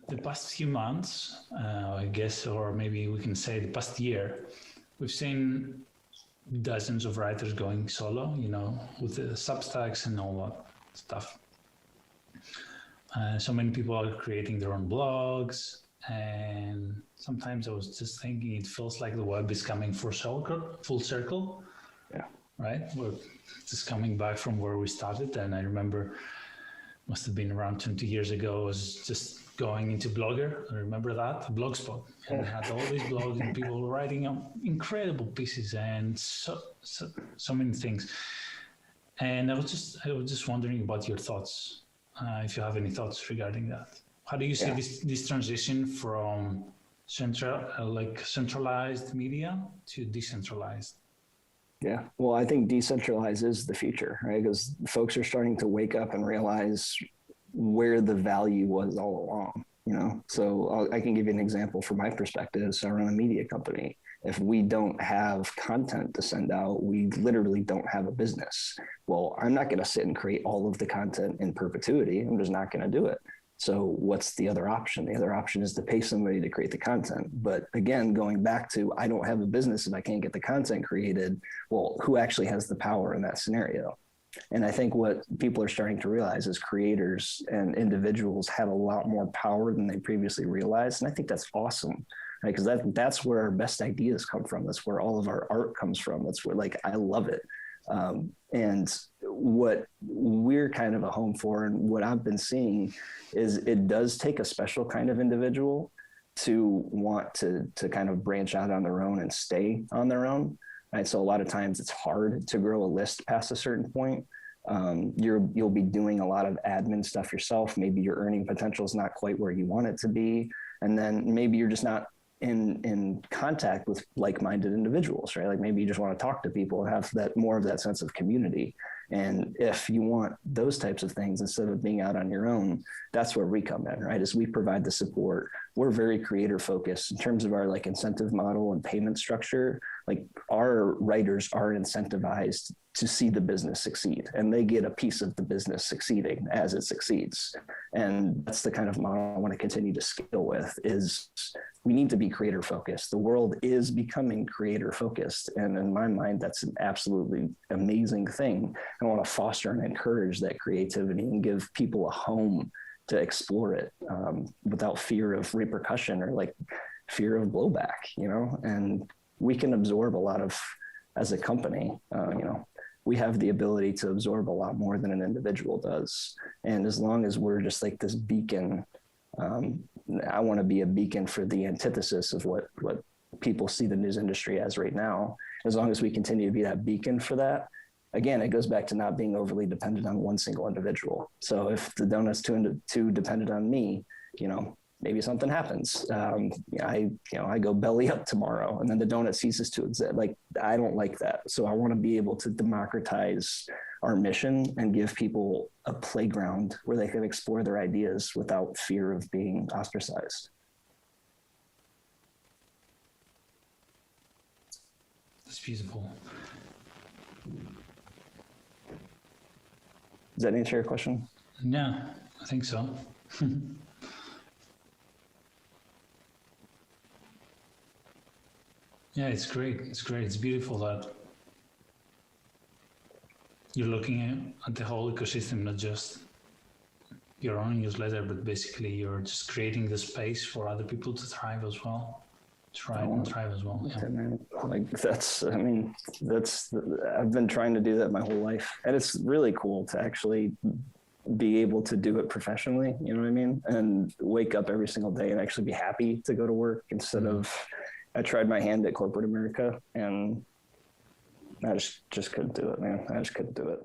the past few months, I guess, or maybe we can say the past year, we've seen dozens of writers going solo, with the Substacks and all that stuff. So many people are creating their own blogs, and sometimes I was just thinking it feels like the web is coming full circle. Yeah. Right? We're just coming back from where we started, and I remember must have been around 20 years ago, I was just going into Blogger. I remember that, Blogspot. And I had all these blogs and people writing incredible pieces and so many things. And I was just wondering about your thoughts, if you have any thoughts regarding that. How do you see this transition from centralized media to decentralized? Yeah, well, I think decentralized is the future, right? Because folks are starting to wake up and realize where the value was all along, So I can give you an example from my perspective. So I run a media company. If we don't have content to send out, we literally don't have a business. Well, I'm not going to sit and create all of the content in perpetuity. I'm just not going to do it. So what's the other option? The other option is to pay somebody to create the content. But again, going back to, I don't have a business if I can't get the content created. Well, who actually has the power in that scenario? And I think what people are starting to realize is creators and individuals have a lot more power than they previously realized. And I think that's awesome, right? Because that's where our best ideas come from. That's where all of our art comes from. That's where, I love it. And what we're kind of a home for, and what I've been seeing, is it does take a special kind of individual to want to kind of branch out on their own and stay on their own. Right? So a lot of times it's hard to grow a list past a certain point. You'll be doing a lot of admin stuff yourself. Maybe your earning potential is not quite where you want it to be. And then maybe you're just not in contact with like-minded individuals, right? Like maybe you just want to talk to people and have that more of that sense of community. And if you want those types of things instead of being out on your own, that's where we come in, right? As we provide the support. We're very creator focused in terms of our incentive model and payment structure. Our writers are incentivized to see the business succeed, and they get a piece of the business succeeding as it succeeds. And that's the kind of model I want to continue to scale with. Is we need to be creator focused. The world is becoming creator focused. And in my mind, that's an absolutely amazing thing. I want to foster and encourage that creativity and give people a home to explore it without fear of repercussion or fear of blowback, and we can absorb a lot of, as a company, we have the ability to absorb a lot more than an individual does. And as long as we're just this beacon, I want to be a beacon for the antithesis of what people see the news industry as right now. As long as we continue to be that beacon for that, again, it goes back to not being overly dependent on one single individual. So if the donut's too dependent on me, maybe something happens. I go belly up tomorrow and then the donut ceases to exist. I don't like that. So I want to be able to democratize our mission and give people a playground where they can explore their ideas without fear of being ostracized. That's beautiful. Does that answer your question? Yeah, I think so. Yeah, it's great. It's great. It's beautiful that you're looking at the whole ecosystem, not just your own newsletter, but basically you're just creating the space for other people to thrive as well. Thrive as well. Yeah. I've been trying to do that my whole life. And it's really cool to actually be able to do it professionally, you know what I mean? And wake up every single day and actually be happy to go to work instead of, I tried my hand at corporate America and I just couldn't do it, man. I just couldn't do it.